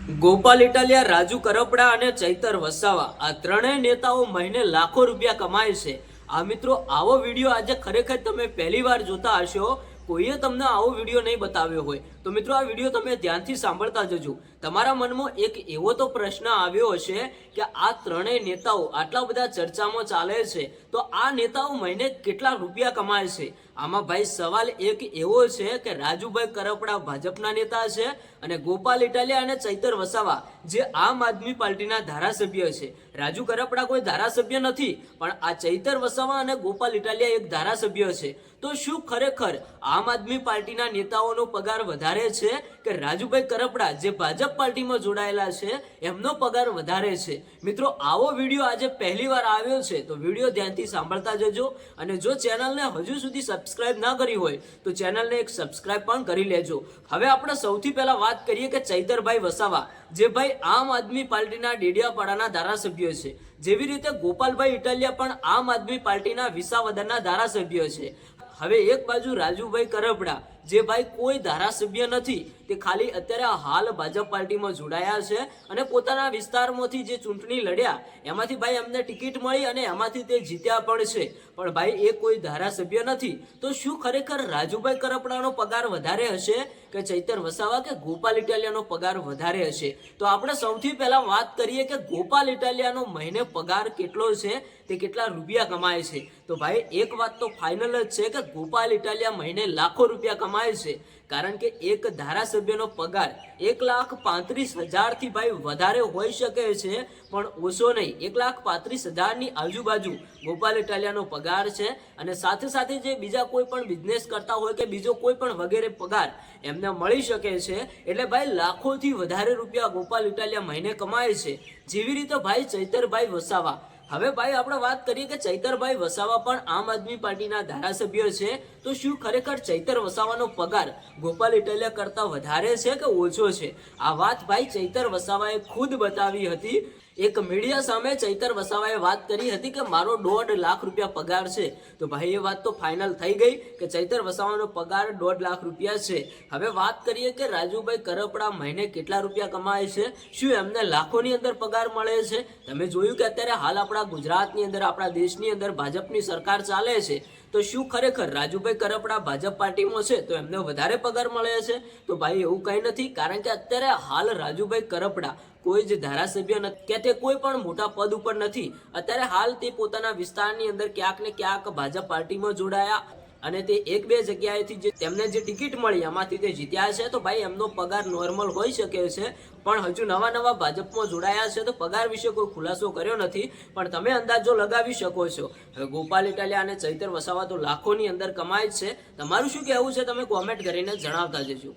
ગોપાલ ઇટાલિયા, રાજુ કરપડા અને ચૈતર વસાવા આ ત્રણેય નેતાઓ મહિને લાખો રૂપિયા કમાય છે। આ મિત્રો, આવો વિડીયો આજે ખરેખર તમે પહેલી વાર જોતા હશો। કોઈએ તમને આવો વિડીયો નહીં બતાવ્યો હોય તો મિત્રો આ વિડીયો તમે ધ્યાનથી સાંભળતા જજો। તમારા મનમાં એક એવો તો પ્રશ્ન આવ્યો હશે કે આ ત્રણેય નેતાઓ આટલા બધા ચર્ચામાં ચાલે છે તો આ નેતાઓ મહિને કેટલા રૂપિયા કમાય છે। આમાં ભાઈ સવાલ એક એવો છે કે રાજુભાઈ કરપડા ભાજપના નેતા છે અને ગોપાલ ઇટાલિયા અને ચૈતર વસાવા જે આમ આદમી પાર્ટીના ધારાસભ્ય છે। રાજુ કરપડા કોઈ ધારાસભ્ય નથી, પણ આ ચૈતર વસાવા અને ગોપાલ ઇટાલિયા એક ધારાસભ્ય છે। તો શું ખરેખર આમ આદમી પાર્ટીના નેતાઓનો પગાર વધારે છે કે રાજુભાઈ કરપડા જે ભાજપ પાર્ટીમાં જોડાયેલા છે એમનો પગાર વધારે છે? મિત્રો, આવો વિડીયો આજે પહેલી વાર આવ્યો છે તો વિડીયો ધ્યાનથી સાંભળતા જજો। અને જો ચેનલને હજુ સુધી સબસ્ક્રાઇબ ના કરી હોય તો ચેનલને એક સબસ્ક્રાઇબ પણ કરી લેજો। હવે આપણે સૌથી પહેલા વાત કરીએ કે ચૈતરભાઈ વસાવા જે ભાઈ આમ આદમી પાર્ટીના ડેડિયાપાડાના ધારાસભ્ય છે, જેવી રીતે ગોપાલભાઈ ઇટાલિયા પણ આમ આદમી પાર્ટીના વિસાવદરના ધારાસભ્ય છે। હવે એક બાજુ રાજુભાઈ કરપડા જે ભાઈ કોઈ ધારાસભ્ય નથી, તે ખાલી અત્યારે હાલ ભાજપ પાર્ટીમાં જોડાયા છે અને પોતાના વિસ્તારમાંથી જે ચૂંટણી લડ્યા એમાંથી ભાઈ એમને ટિકિટ મળી અને એમાંથી તે જીત્યા પણ છે, પણ ભાઈ એ કોઈ ધારાસભ્ય નથી। તો શું ખરેખર રાજુભાઈ કરપડાનો પગાર વધારે હશે કે ચૈતર વસાવા કે ગોપાલ ઇટાલિયાનો પગાર વધારે હશે? તો આપણે સૌથી પહેલા વાત કરીએ કે ગોપાલ ઇટાલિયાનો મહિને પગાર કેટલો છે, તે કેટલા રૂપિયા કમાય છે? તો ભાઈ એક વાત તો ફાઇનલ જ છે કે ગોપાલ ઇટાલિયા મહિને લાખો રૂપિયા કમાય છે, કારણ કે એક ધારાસભ્યનો પગાર 1,35,000 થી ભાઈ વધારે હોઈ શકે છે, પણ ઓછો નહીં। 1,35,000 ની આજુબાજુ ગોપાલ ઇટાલિયાનો પગાર છે। અને સાથે સાથે જે બીજા કોઈ પણ બિઝનેસ કરતા હોય કે બીજો કોઈ પણ વગેરે પગાર એમને મળી શકે છે, એટલે ભાઈ લાખોથી વધારે રૂપિયા ગોપાલ ઇટાલિયા મહિને કમાય છે। જેવી રીતે ભાઈ ચૈતરભાઈ વસાવા, હવે ભાઈ આપણે વાત કરીએ કે ચૈતરભાઈ વસાવા પણ આમ આદમી પાર્ટીના ધારાસભ્ય છે, તો શું ખરેખર ચૈતર વસાવાનો પગાર ગોપાલ ઇટાલિયા કરતા વધારે છે કે ઓછો છે? આ વાત ભાઈ ચૈતર વસાવાએ ખુદ બતાવી હતી। એક મીડિયા સામે ચૈતર વસાવાએ વાત કરી હતી કે મારો 1.5 લાખ રૂપિયા પગાર છે। તો ભાઈ એ વાત તો ફાઇનલ થઈ ગઈ કે ચૈતર વસાવાનો પગાર 1.5 લાખ રૂપિયા છે। હવે વાત કરીએ કે રાજુભાઈ કરપડા મહિને કેટલા રૂપિયા કમાય છે? શું એમને લાખોની અંદર પગાર મળે છે? તમે જોયું કે અત્યારે હાલ આપણા ગુજરાતની અંદર, આપણા દેશની અંદર ભાજપની સરકાર ચાલે છે, તો શું ખરેખર રાજુભાઈ કરપડા ભાજપ પાર્ટીમાં છે તો એમને વધારે પગાર મળે છે? તો ભાઈ એવું કંઈ નથી, કારણ કે અત્યારે હાલ રાજુભાઈ કરપડા કોઈ જ ધારાસભ્ય નથી કે તે કોઈ પણ મોટા પદ ઉપર નથી। અત્યારે હાલ તે પોતાના વિસ્તારની અંદર ક્યાંક ને ક્યાંક ભાજપ પાર્ટીમાં જોડાયા અને તે એક બે જગ્યાએથી જે તેમને જે ટિકિટ મળી એમાંથી તે જીત્યા છે। તો ભાઈ એમનો પગાર નોર્મલ હોઈ શકે છે, પણ હજુ નવા ભાજપમાં જોડાયા છે તો પગાર વિશે કોઈ ખુલાસો કર્યો નથી, પણ તમે અંદાજો લગાવી શકો છો। હવે ગોપાલ ઇટાલિયા અને ચૈતર વસાવા તો લાખોની અંદર કમાય જ છે। તમારું શું કહેવું છે તમે કોમેન્ટ કરીને જણાવતા જજો।